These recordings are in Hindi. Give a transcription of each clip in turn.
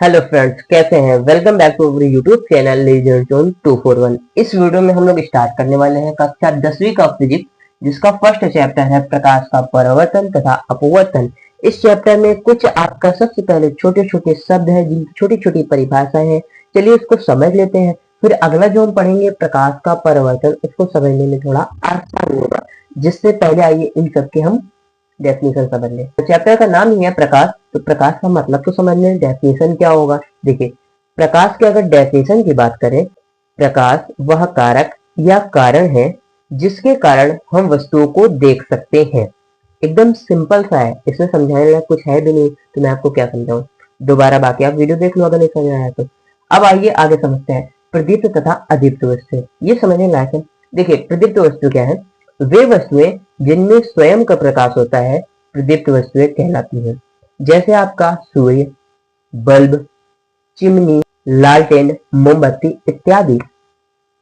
हेलो फ्रेंड्स, कैसे हैं? Welcome back to our YouTube channel Laser Zone 241। इस वीडियो में हम लोग स्टार्ट करने वाले हैं कक्षा 10वीं का फिजिक्स, जिसका फर्स्ट चैप्टर है प्रकाश का परावर्तन तथा अपवर्तन। इस चैप्टर में कुछ आपका सबसे पहले छोटे छोटे शब्द है, जिनकी छोटी छोटी परिभाषाएं हैं। चलिए उसको समझ लेते हैं, फिर अगला जो हम पढ़ेंगे प्रकाश का परावर्तन, उसको समझने में थोड़ा आसान होगा। जिससे पहले आइए इन सबके हम डेफिनेशन समझ लें। तो चैप्टर का नाम ही है प्रकाश, तो प्रकाश का मतलब तो समझ लें, डेफिनेशन क्या होगा। देखिए, प्रकाश की अगर डेफिनेशन की बात करें, प्रकाश वह कारक या कारण है जिसके कारण हम वस्तुओं को देख सकते हैं। एकदम सिंपल सा है, इसमें समझाने लायक कुछ है भी नहीं, तो मैं आपको क्या समझाऊं। दोबारा बाकी आप वीडियो देख लो अगर नहीं समझ आया तो। अब आइए आगे समझते हैं प्रदीप्त तथा अदीप्त वस्तु, ये समझने लायक है। देखिए, प्रदीप्त वस्तु क्या है? वे वस्तुएं जिनमें स्वयं का प्रकाश होता है प्रदीप्त वस्तुएं कहलाती हैं। जैसे आपका सूर्य, बल्ब, चिमनी, लालटेन, मोमबत्ती इत्यादि।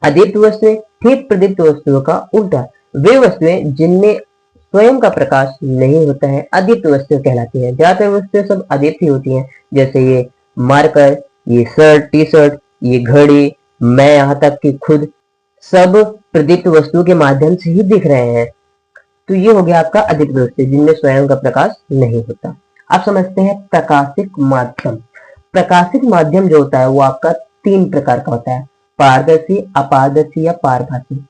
अदीप्त वस्तुएं ठीक प्रदीप्त वस्तुओं का उल्टा, वे वस्तुएं जिनमें स्वयं का प्रकाश नहीं होता है अदीप्त वस्तुएं कहलाती हैं। ज्यादातर वस्तुएं सब अदीप्त ही होती हैं, जैसे ये मार्कर, ये शर्ट, टी शर्ट, ये घड़ी, मैं यहाँ तक कि खुद, सब प्रदीप्त वस्तु के माध्यम से ही दिख रहे हैं। तो ये हो गया आपका अदीप्त वस्तु, जिनमें स्वयं का प्रकाश नहीं होता। अब समझते हैं प्रकाशिक माध्यम। प्रकाशिक माध्यम जो होता है वो आपका तीन प्रकार का होता है: पारदर्शी, अपारदर्शी या पारभासी।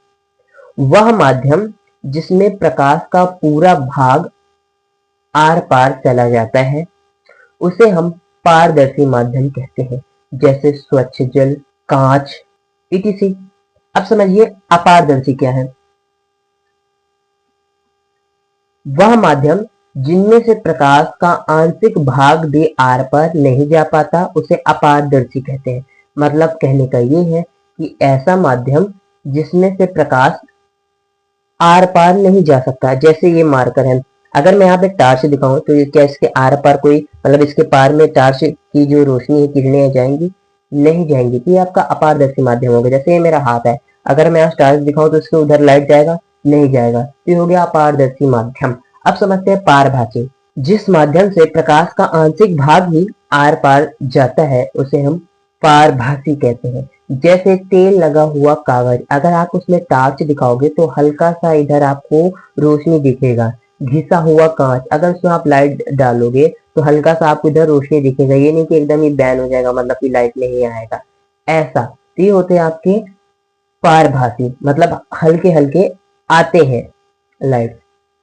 वह माध्यम जिसमें प्रकाश का पूरा भाग आर पार चला जाता है उसे हम पारदर्शी माध्यम कहते हैं, जैसे स्वच्छ जल, कांच etc। अब समझिए अपारदर्शी क्या है? वह माध्यम जिनमें से प्रकाश का आंशिक भाग भी आर पार नहीं जा पाता उसे अपारदर्शी कहते हैं। मतलब कहने का ये है कि ऐसा माध्यम जिसमें से प्रकाश आर पार नहीं जा सकता। जैसे ये मार्कर है, अगर मैं यहाँ पे टार्च दिखाऊं तो ये क्या इसके आर पार कोई, मतलब इसके पार में टार्च की जो रोशनी है, किरणें जाएंगी? नहीं जाएंगी। तो ये आपका अपारदर्शी माध्यम होगा। जैसे ये मेरा हाथ है, अगर मैं यहाँ टार्च दिखाऊं तो इसके उधर लाइट जाएगा? नहीं जाएगा। तो ये हो गया अपारदर्शी माध्यम। अब समझते हैं पारभासी। जिस माध्यम से प्रकाश का आंशिक भाग ही आर पार जाता है उसे हम पारभासी कहते हैं। जैसे तेल लगा हुआ कागज, अगर आप उसमें टार्च दिखाओगे तो हल्का सा इधर आपको रोशनी दिखेगा। घिसा हुआ कांच, अगर उसमें आप लाइट डालोगे तो हल्का सा आपको इधर रोशनी दिखेगा। ये नहीं कि एकदम ही बैन हो जाएगा, मतलब कि लाइट नहीं आएगा ऐसा। तो ये होते हैं आपके पारभासी, मतलब हल्के हल्के आते हैं लाइट।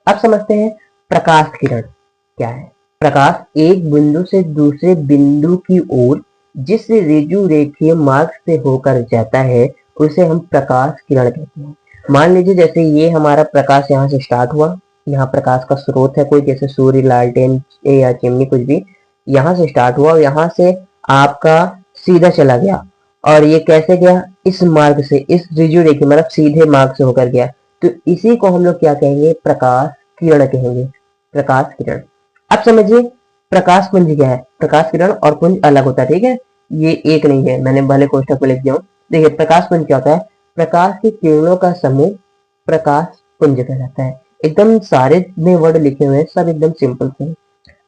अब समझते हैं प्रकाश किरण क्या है। प्रकाश एक बिंदु से दूसरे बिंदु की ओर जिस ऋजु रेखीय मार्ग से होकर जाता है उसे हम प्रकाश किरण कहते हैं। मान लीजिए जैसे ये हमारा प्रकाश यहाँ से स्टार्ट हुआ, यहाँ प्रकाश का स्रोत है कोई, जैसे सूर्य, लालटेन या चिमनी, कुछ भी यहाँ से स्टार्ट हुआ और यहाँ से आपका सीधा चला गया। और ये कैसे गया? इस मार्ग से, इस ऋजु रेखीय मतलब सीधे मार्ग से होकर गया। तो इसी को हम लोग क्या कहेंगे? प्रकाश किरण कहेंगे, प्रकाश किरण। अब समझिए प्रकाश पुंज क्या है। प्रकाश किरण और पुंज अलग होता है, ठीक है? ये एक नहीं है, मैंने भले कोष्ठक में लिख दिया हूं। देखिए प्रकाश पुंज क्या होता है? प्रकाश की किरणों का समूह प्रकाश पुंज कहलाता है। एकदम सारे में वर्ड लिखे हुए हैं, सब एकदम सिंपल से।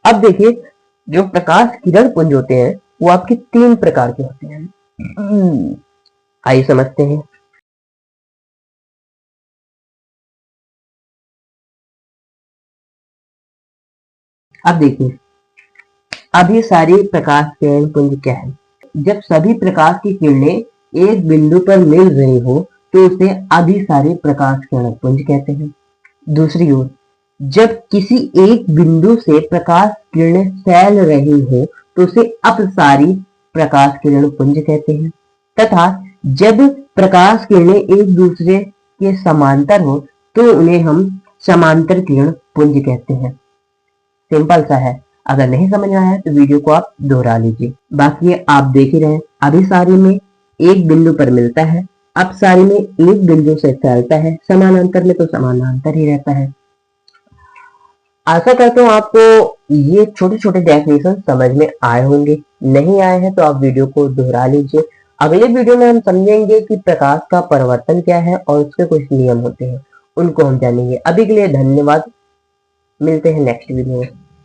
अब देखिए जो प्रकाश किरण पुंज होते हैं वो आपके तीन प्रकार के होते हैं। आइए समझते हैं। अब देखिए, अब ये सारी प्रकाश किरण पुंज क्या है? जब सभी प्रकाश की किरणें एक बिंदु पर मिल रही हो तो उसे अभिसारी प्रकाश किरण पुंज कहते हैं। दूसरी ओर जब किसी एक बिंदु से प्रकाश किरणें फैल रही हो तो उसे अपसारी प्रकाश किरण पुंज कहते हैं। तथा जब प्रकाश किरणें एक दूसरे के समांतर हो तो उन्हें हम समांतर किरण पुंज कहते हैं। सिंपल सा है, अगर नहीं समझ आया है तो वीडियो को आप दोहरा लीजिए। बाकी आप देख ही रहे हैं, अभिसारी में एक बिंदु पर मिलता है, अपसारी में एक बिंदु से फैलता है, समानांतर में तो समानांतर ही रहता है। आशा करता हूँ आपको ये छोटे छोटे डेफिनेशन समझ में आए होंगे। नहीं आए हैं तो आप वीडियो को दोहरा लीजिए। अगले वीडियो में हम समझेंगे कि प्रकाश का परिवर्तन क्या है और उसके कुछ नियम होते हैं, उनको हम जानेंगे। अभी के लिए धन्यवाद, मिलते हैं नेक्स्ट वीडियो में।